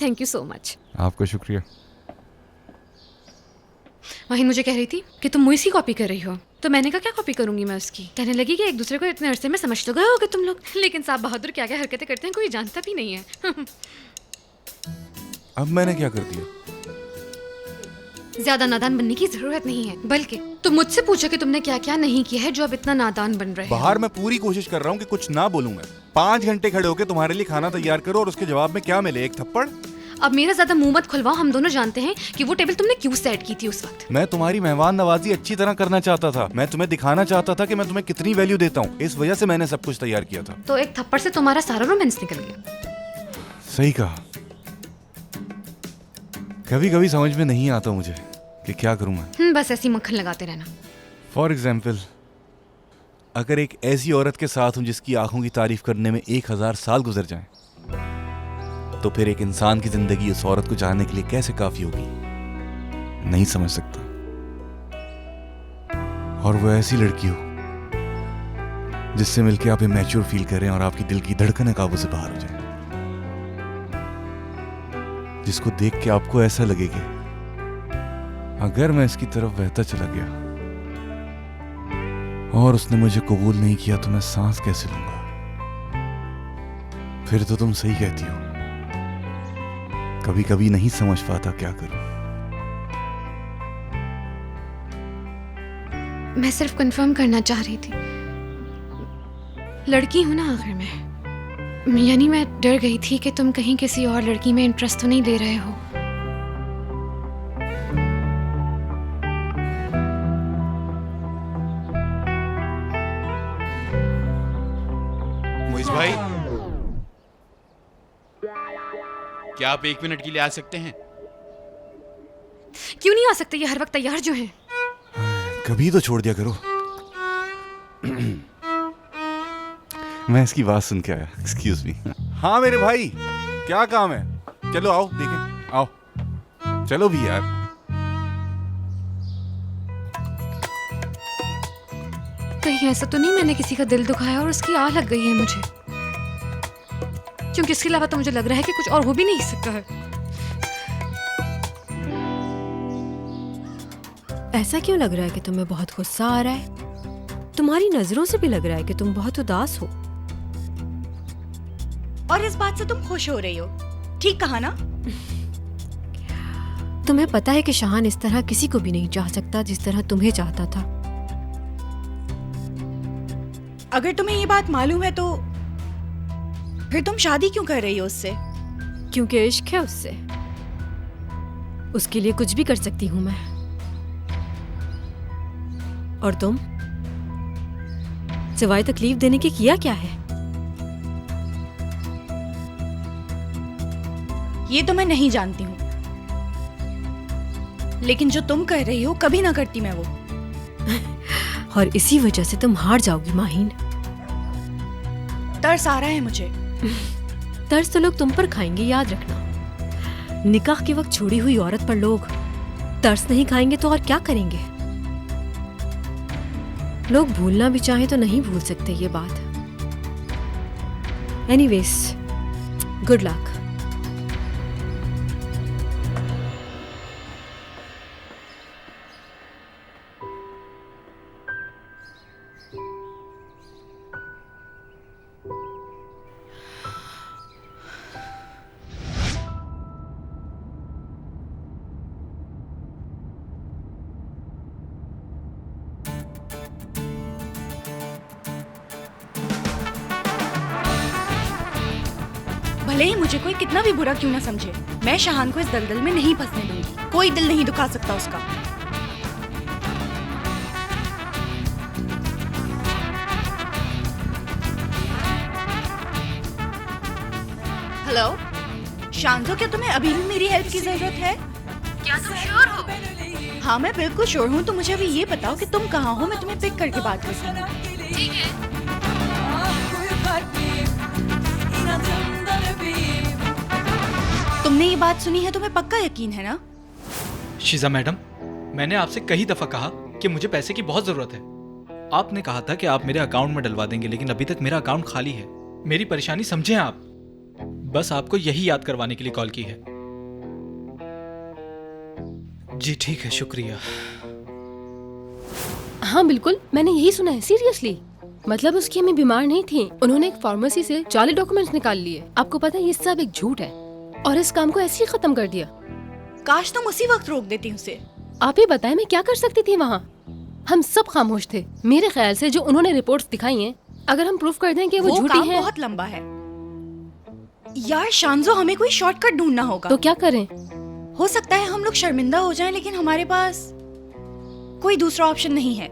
Thank you so much. आपका शुक्रिया। माहिन मुझे कह रही थी कि तुम मुझसे कॉपी कर रही हो, तो मैंने कहा क्या कॉपी करूंगी मैं उसकी। कहने लगी कि एक दूसरे को इतने अरसे में समझ तो गए होगे तुम लोग, लेकिन साहब बहादुर क्या क्या हरकतें करते हैं कोई जानता भी नहीं है। अब मैंने क्या कर दिया? ज्यादा नादान बनने की जरूरत नहीं है, बल्कि तुम मुझसे पूछो कि तुमने क्या क्या नहीं किया है जो अब इतना नादान बन रहे हो। बाहर मैं पूरी कोशिश कर रहा हूँ कि कुछ ना बोलूं मैं। 5 घंटे खड़े होके तुम्हारे लिए खाना तैयार करो और उसके जवाब में क्या मिले? एक थप्पड़। अब मेरा ज्यादा मुंह मत खुलवाओ, हम दोनों जानते हैं कि वो टेबल तुमने क्यों सेट की थी उस वक्त। मैं तुम्हारी मेहमान नवाजी अच्छी तरह करना चाहता था। मैं तुम्हें दिखाना चाहता था कि मैं तुम्हें कितनी वैल्यू देता हूँ। इस वजह से मैंने सब कुछ तैयार किया था। तो एक थप्पड़ से तुम्हारा सारा रोमांस निकल गया। सही कहा। कभी कभी समझ में नहीं आता मुझे कि क्या करूं मैं। बस ऐसी मक्खन लगाते रहना। फॉर एग्जाम्पल, अगर एक ऐसी औरत के साथ हूं जिसकी आंखों की तारीफ करने में 1000 साल गुजर जाएं, तो फिर एक इंसान की जिंदगी उस औरत को जानने के लिए कैसे काफी होगी? नहीं समझ सकता। और वो ऐसी लड़की हो जिससे मिलके आप इमैच्योर फील करें और आपकी दिल की धड़कनें काबू से बाहर हो जाए, जिसको देख के आपको ऐसा लगे कि अगर मैं इसकी तरफ बहता चला गया और उसने मुझे कबूल नहीं किया तो मैं सांस कैसे लूंगा? फिर तो तुम सही कहती हो, कभी कभी नहीं समझ पाता क्या करूं। मैं सिर्फ कंफर्म करना चाह रही थी, लड़की हूं ना आखिर में, यानी मैं डर गई थी कि तुम कहीं किसी और लड़की में इंटरेस्ट तो नहीं ले रहे हो। मोइज भाई, क्या आप 1 मिनट के लिए आ सकते हैं? क्यों नहीं आ सकते? ये हर वक्त तैयार जो है। कभी तो छोड़ दिया करो। मैं इसकी बात सुन के आया। Excuse me. हाँ मेरे भाई, क्या काम है? चलो आओ देखें, आओ चलो भी यार। कहीं ऐसा तो नहीं मैंने किसी का दिल दुखाया और उसकी आह लग गई है मुझे, क्योंकि इसके अलावा तो मुझे लग रहा है कि कुछ और हो भी नहीं सकता है। ऐसा क्यों लग रहा है कि तुम्हें बहुत गुस्सा आ रहा है? तुम्हारी नजरों से भी लग रहा है कि तुम बहुत उदास हो। और इस बात से तुम खुश हो रही हो, ठीक कहा ना? तुम्हें पता है कि शाहान इस तरह किसी को भी नहीं चाह सकता जिस तरह तुम्हें चाहता था। अगर तुम्हें ये बात मालूम है तो फिर तुम शादी क्यों कर रही हो उससे? क्योंकि इश्क है उससे। उसके लिए कुछ भी कर सकती हूं मैं। और तुम सिवाय तकलीफ देने के किया क्या है? ये तो मैं नहीं जानती हूँ, लेकिन जो तुम कर रही हो कभी ना करती मैं वो। और इसी वजह से तुम हार जाओगी माहीन। तरस आ रहा है मुझे। तरस तो लोग तुम पर खाएंगे, याद रखना। निकाह के वक्त छोड़ी हुई औरत पर लोग तरस नहीं खाएंगे तो और क्या करेंगे? लोग भूलना भी चाहें तो नहीं भूल सकते ये बात। Anyways, good luck. भले ही मुझे कोई कितना भी बुरा क्यों ना समझे, मैं शाहान को इस दलदल में नहीं फंसने दूंगी। कोई दिल नहीं दुखा सकता उसका। हेलो शांतो, क्या तुम्हें अभी भी मेरी हेल्प की जरूरत है? क्या तुम श्योर हो? हाँ मैं बिल्कुल श्योर हूँ। तो मुझे अभी ये बताओ कि तुम कहाँ हो, मैं तुम्हें पिक करके बात करती हूँ। ठीक है। तुमने ये बात सुनी है, तुम्हें पक्का यकीन है ना? शीजा मैडम, मैंने आपसे कई दफा कहा कि मुझे पैसे की बहुत जरूरत है। आपने कहा था कि आप मेरे अकाउंट में डलवा देंगे, लेकिन अभी तक मेरा अकाउंट खाली है। मेरी परेशानी समझें आप। बस आपको यही याद करवाने के लिए कॉल की है। जी ठीक है, शुक्रिया। हाँ बिल्कुल, मैंने यही सुना है, सीरियसली। मतलब उसकी अम्मी बीमार नहीं थी, उन्होंने एक फार्मेसी से जाली डॉक्यूमेंट्स निकाल लिए। आपको पता है ये सब एक झूठ है और इस काम को ऐसे ही खत्म कर दिया। काश तुम उसी वक्त रोक देती उसे। आप ही बताएं मैं क्या कर सकती थी वहाँ। हम सब खामोश थे। मेरे ख्याल से जो उन्होंने रिपोर्ट्स दिखाई हैं, अगर हम प्रूफ कर दें कि वो झूठी काम है बहुत लंबा है यार। शांजो, हमें कोई शॉर्टकट ढूंढना होगा। तो क्या करें? हो सकता है हम लोग शर्मिंदा हो जाएं, लेकिन हमारे पास कोई दूसरा ऑप्शन नहीं है।